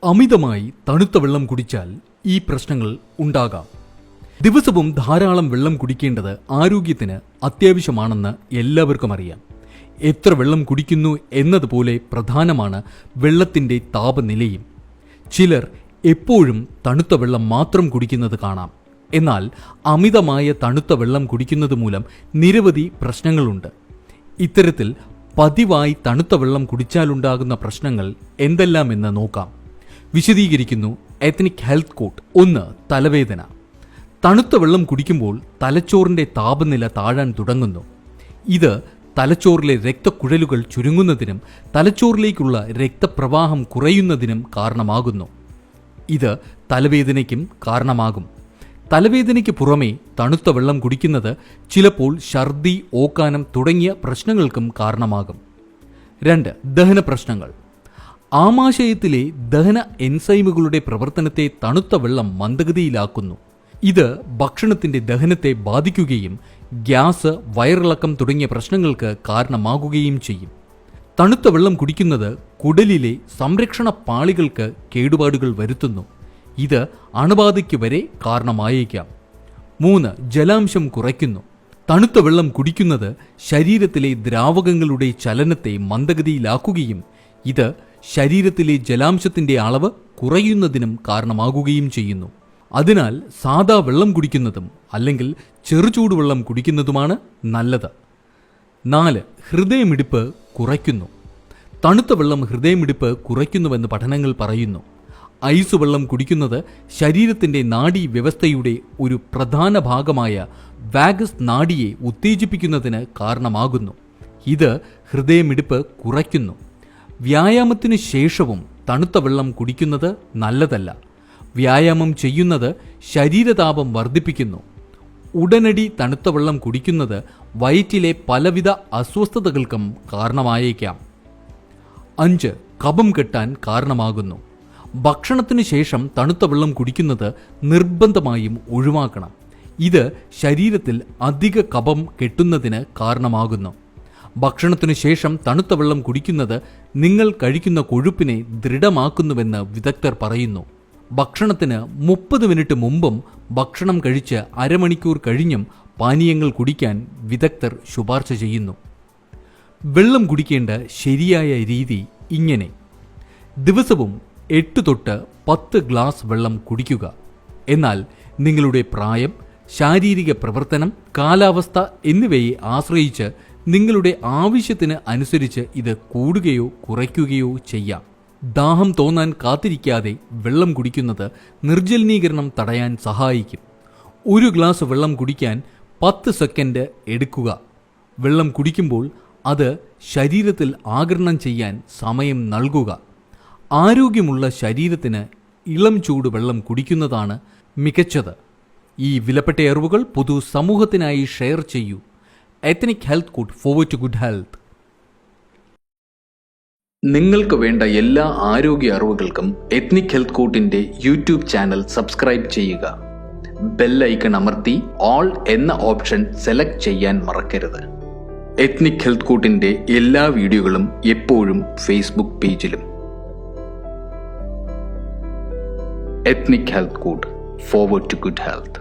അമിതമായി തണുത്ത വെള്ളം കുടിച്ചാൽ ഈ പ്രശ്നങ്ങൾ ഉണ്ടാകാം. ദിവസവും ധാരാളം വെള്ളം കുടിക്കേണ്ടത് ആരോഗ്യത്തിന് അത്യാവശ്യമാണെന്ന് എല്ലാവർക്കും അറിയാം. എത്ര വെള്ളം കുടിക്കുന്നു എന്നതുപോലെ പ്രധാനമാണ് വെള്ളത്തിൻ്റെ താപനിലയും. ചിലർ എപ്പോഴും തണുത്ത വെള്ളം മാത്രം കുടിക്കുന്നത് കാണാം. എന്നാൽ അമിതമായ തണുത്ത വെള്ളം കുടിക്കുന്നത് മൂലം നിരവധി പ്രശ്നങ്ങളുണ്ട്. ഇത്തരത്തിൽ പതിവായി തണുത്ത വെള്ളം കുടിച്ചാലുണ്ടാകുന്ന പ്രശ്നങ്ങൾ എന്തെല്ലാമെന്ന് നോക്കാം. വിശദീകരിക്കുന്നു എത്നിക് ഹെൽത്ത് കോഡ്. 1. തലവേദന. തണുത്ത വെള്ളം കുടിക്കുമ്പോൾ തലച്ചോറിൻ്റെ താപനില താഴാൻ തുടങ്ങുന്നു. ഇത് തലച്ചോറിലെ രക്തക്കുഴലുകൾ ചുരുങ്ങുന്നതിനും തലച്ചോറിലേക്കുള്ള രക്തപ്രവാഹം കുറയുന്നതിനും കാരണമാകുന്നു. ഇത് തലവേദനയ്ക്കും കാരണമാകും. തലവേദനയ്ക്ക് പുറമേ തണുത്ത വെള്ളം കുടിക്കുന്നത് ചിലപ്പോൾ ഛർദി, ഓക്കാനം തുടങ്ങിയ പ്രശ്നങ്ങൾക്കും കാരണമാകും. 2. ദഹന പ്രശ്നങ്ങൾ. ആമാശയത്തിലെ ദഹന എൻസൈമുകളുടെ പ്രവർത്തനത്തെ തണുത്ത വെള്ളം മന്ദഗതിയിലാക്കുന്നു. ഇത് ഭക്ഷണത്തിൻ്റെ ദഹനത്തെ ബാധിക്കുകയും ഗ്യാസ്, വയറിളക്കം തുടങ്ങിയ പ്രശ്നങ്ങൾക്ക് കാരണമാകുകയും ചെയ്യും. തണുത്ത വെള്ളം കുടിക്കുന്നത് കുടലിലെ സംരക്ഷണ പാളികൾക്ക് കേടുപാടുകൾ വരുത്തുന്നു. ഇത് അണുബാധയ്ക്ക് വരെ കാരണമായേക്കാം. 3. ജലാംശം കുറയ്ക്കുന്നു. തണുത്ത വെള്ളം കുടിക്കുന്നത് ശരീരത്തിലെ ദ്രാവകങ്ങളുടെ ചലനത്തെ മന്ദഗതിയിലാക്കുകയും ഇത് ശരീരത്തിലെ ജലാംശത്തിൻ്റെ അളവ് കുറയുന്നതിനും കാരണമാകുകയും ചെയ്യുന്നു. അതിനാൽ സാദാ വെള്ളം കുടിക്കുന്നതും അല്ലെങ്കിൽ ചെറുചൂടുവെള്ളം കുടിക്കുന്നതുമാണ് നല്ലത്. 4. ഹൃദയമിടിപ്പ് കുറയ്ക്കുന്നു. തണുത്ത വെള്ളം ഹൃദയമിടിപ്പ് കുറയ്ക്കുന്നുവെന്ന് പഠനങ്ങൾ പറയുന്നു. ഐസ് വെള്ളം കുടിക്കുന്നത് ശരീരത്തിൻ്റെ നാഡീ വ്യവസ്ഥയുടെ ഒരു പ്രധാന ഭാഗമായ വാഗസ് നാഡിയെ ഉത്തേജിപ്പിക്കുന്നതിന് കാരണമാകുന്നു. ഇത് ഹൃദയമിടിപ്പ് കുറയ്ക്കുന്നു. വ്യായാമത്തിനു ശേഷവും തണുത്ത വെള്ളം കുടിക്കുന്നത് നല്ലതല്ല. വ്യായാമം ചെയ്യുന്നത് ശരീരതാപം വർദ്ധിപ്പിക്കുന്നു. ഉടനടി തണുത്ത വെള്ളം കുടിക്കുന്നത് വയറ്റിലെ പലവിധ അസ്വസ്ഥതകൾക്കും കാരണമായേക്കാം. 5. കഫം കെട്ടാൻ കാരണമാകുന്നു. ഭക്ഷണത്തിനു ശേഷം തണുത്ത വെള്ളം കുടിക്കുന്നത് നിർബന്ധമായും ഒഴിവാക്കണം. ഇത് ശരീരത്തിൽ അധിക കഫം കെട്ടുന്നതിന് കാരണമാകുന്നു. ഭക്ഷണത്തിനു ശേഷം തണുത്ത വെള്ളം കുടിക്കുന്നത് നിങ്ങൾ കഴിക്കുന്ന കൊഴുപ്പിനെ ദൃഢമാക്കുന്നുവെന്ന് വിദഗ്ധർ പറയുന്നു. ഭക്ഷണത്തിന് 30 മിനിറ്റ് മുമ്പും ഭക്ഷണം കഴിച്ച് അരമണിക്കൂർ കഴിഞ്ഞും പാനീയങ്ങൾ കുടിക്കാൻ വിദഗ്ധർ ശുപാർശ ചെയ്യുന്നു. വെള്ളം കുടിക്കേണ്ട ശരിയായ രീതി ഇങ്ങനെ: ദിവസവും 8 തൊട്ട് 10 ഗ്ലാസ് വെള്ളം കുടിക്കുക. എന്നാൽ നിങ്ങളുടെ പ്രായം, ശാരീരിക പ്രവർത്തനം, കാലാവസ്ഥ എന്നിവയെ ആശ്രയിച്ച് നിങ്ങളുടെ ആവശ്യത്തിന് അനുസരിച്ച് ഇത് കൂടുകയോ കുറയ്ക്കുകയോ ചെയ്യാം. ദാഹം തോന്നാൻ കാത്തിരിക്കാതെ വെള്ളം കുടിക്കുന്നത് നിർജ്ജലീകരണം തടയാൻ സഹായിക്കും. 1 ഗ്ലാസ് വെള്ളം കുടിക്കാൻ 10 സെക്കൻഡ് എടുക്കുക. വെള്ളം കുടിക്കുമ്പോൾ അത് ശരീരത്തിൽ ആഗിരണം ചെയ്യാൻ സമയം നൽകുക. ആരോഗ്യമുള്ള ശരീരത്തിന് ഇളം ചൂട് വെള്ളം കുടിക്കുന്നതാണ് മികച്ചത്. ഈ വിലപ്പെട്ട അറിവുകൾ പൊതു സമൂഹത്തിനായി ഷെയർ ചെയ്യൂ. Ethnic health code, forward to good health. നിങ്ങൾക്ക് വേണ്ട എല്ലാ ആരോഗ്യ അറിവുകൾക്കും എത്നിക് ഹെൽത്ത് കോഡിന്റെ യൂട്യൂബ് ചാനൽ സബ്സ്ക്രൈബ് ചെയ്യുക. ബെൽ ഐക്കൺ അമർത്തി ഓൾ എന്ന ഓപ്ഷൻ സെലക്ട് ചെയ്യാൻ മറക്കരുത്. എത്നിക് ഹെൽത്ത് കോഡിന്റെ എല്ലാ വീഡിയോകളും എപ്പോഴും ഫേസ്ബുക്ക് പേജിലും. Ethnic health code, forward to good health.